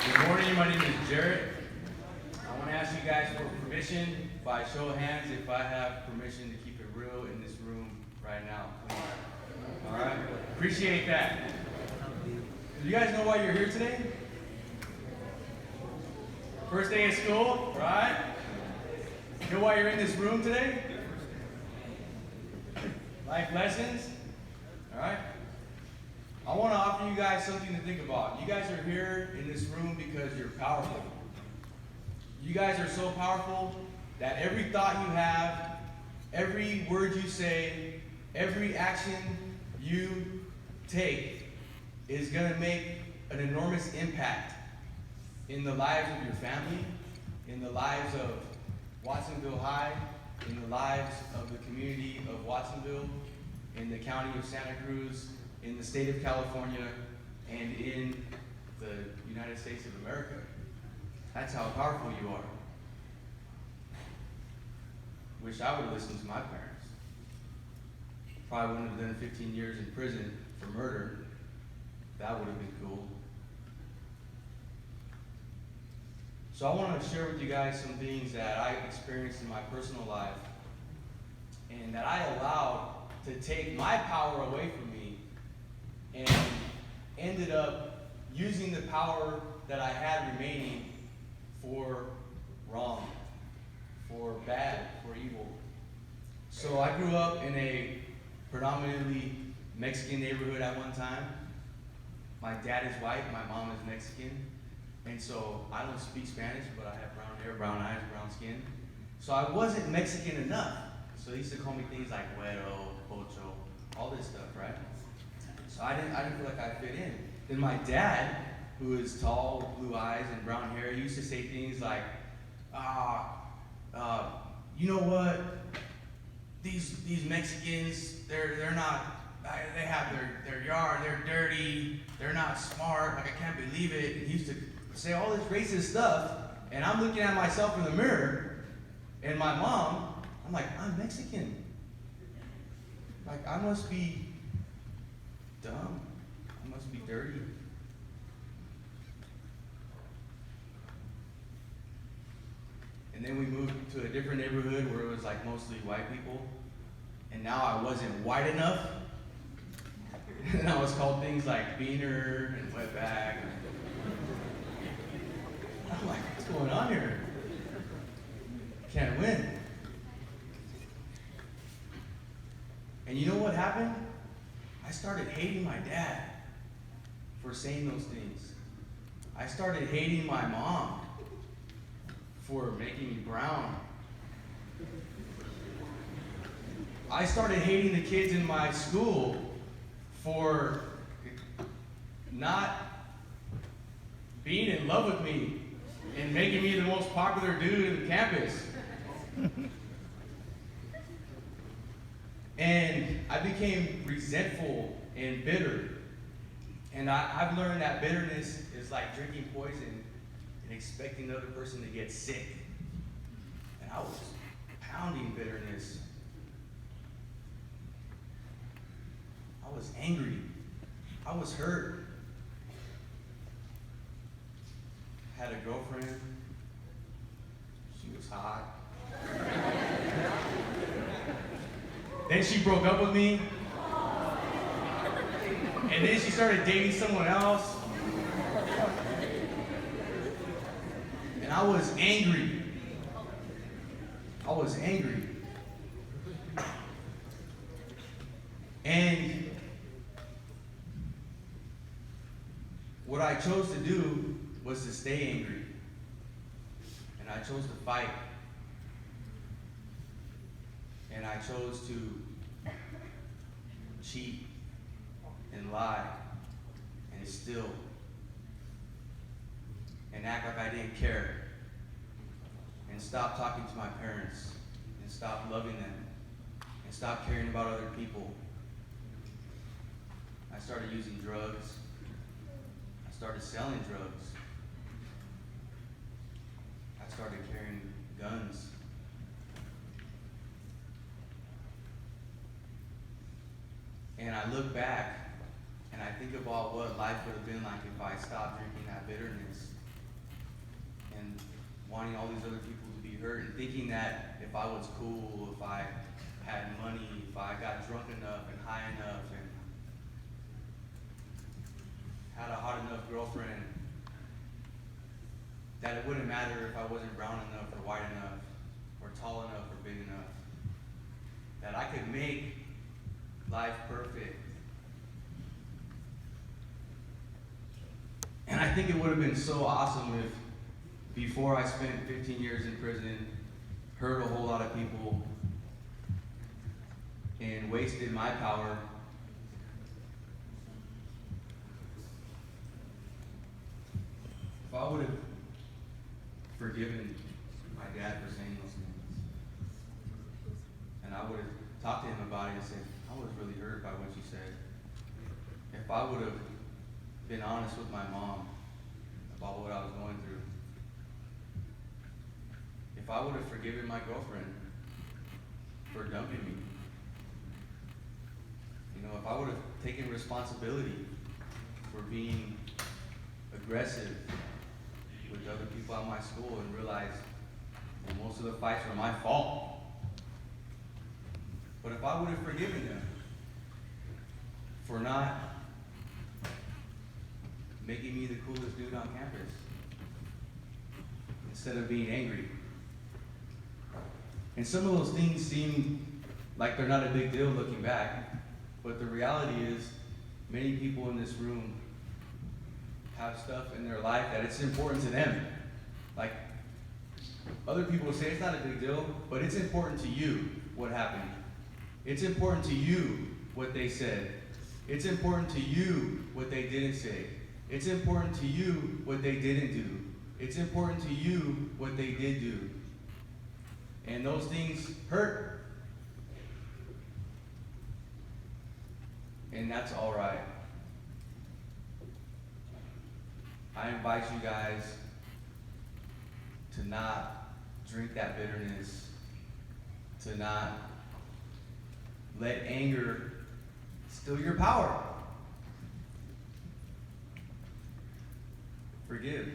Good morning, my name is Jarret. I want to ask you guys for permission, by show of hands, if I have permission to keep it real in this room right now. Please. All right? Appreciate that. Do you guys know why you're here today? First day of school, right? You know why you're in this room today? Life lessons? All right? I want to offer you guys something to think about. You guys are here in this room because you're powerful. You guys are so powerful that every thought you have, every word you say, every action you take is going to make an enormous impact in the lives of your family, in the lives of Watsonville High, in the lives of the community of Watsonville, in the county of Santa Cruz, in the state of California, and in the United States of America. That's how powerful you are. Wish I would have listened to my parents. Probably wouldn't have done 15 years in prison for murder. That would have been cool. So I want to share with you guys some things that I experienced in my personal life and that I allowed to take my power away from me and ended up using the power that I had remaining for wrong, for bad, for evil. So I grew up in a predominantly Mexican neighborhood at one time. My dad is white, my mom is Mexican. And so I don't speak Spanish, but I have brown hair, brown eyes, brown skin. So I wasn't Mexican enough. So they used to call me things like güero, pocho, all this stuff, right? So I didn't feel like I fit in. Then my dad, who is tall, blue eyes, and brown hair, he used to say things like, you know what? These Mexicans, they're not, they have their yard, they're dirty, they're not smart, like I can't believe it. And he used to say all this racist stuff, and I'm looking at myself in the mirror, and my mom, I'm like, I'm Mexican. Like, I must be dumb. I must be dirty. And then we moved to a different neighborhood where it was like mostly white people. And now I wasn't white enough. And I was called things like beaner and wetback. I'm like, what's going on here? Can't win. And you know what happened? I started hating my dad for saying those things. I started hating my mom for making me brown. I started hating the kids in my school for not being in love with me and making me the most popular dude in campus. And I became resentful and bitter. And I've learned that bitterness is like drinking poison and expecting the other person to get sick. And I was pounding bitterness. I was angry. I was hurt. Had a girlfriend. She was hot. Then she broke up with me. And then she started dating someone else. And I was angry. I was angry. And what I chose to do was to stay angry. And I chose to fight. And I chose to cheat and lie and steal and act like I didn't care and stop talking to my parents and stop loving them and stop caring about other people. I started using drugs. I started selling drugs. I started carrying guns. And I look back and I think about what life would have been like if I stopped drinking that bitterness and wanting all these other people to be hurt, and thinking that if I was cool, if I had money, if I got drunk enough and high enough and had a hot enough girlfriend, that it wouldn't matter if I wasn't brown enough or white enough or tall enough or big enough, that I could make life perfect. And I think it would have been so awesome if, before I spent 15 years in prison, hurt a whole lot of people, and wasted my power, if I would have forgiven my dad for saying those things, and I would have talked to him about it and said, I was really hurt by what you said. If I would have been honest with my mom about what I was going through, if I would have forgiven my girlfriend for dumping me, if I would have taken responsibility for being aggressive with other people at my school and realized that most of the fights were my fault. But if I would have forgiven them for not making me the coolest dude on campus, instead of being angry. And some of those things seem like they're not a big deal looking back, but the reality is many people in this room have stuff in their life that it's important to them. Like, other people say it's not a big deal, but it's important to you what happened. It's important to you what they said. It's important to you what they didn't say. It's important to you what they didn't do. It's important to you what they did do. And those things hurt. And that's all right. I invite you guys to not drink that bitterness, to not let anger steal your power. Forgive.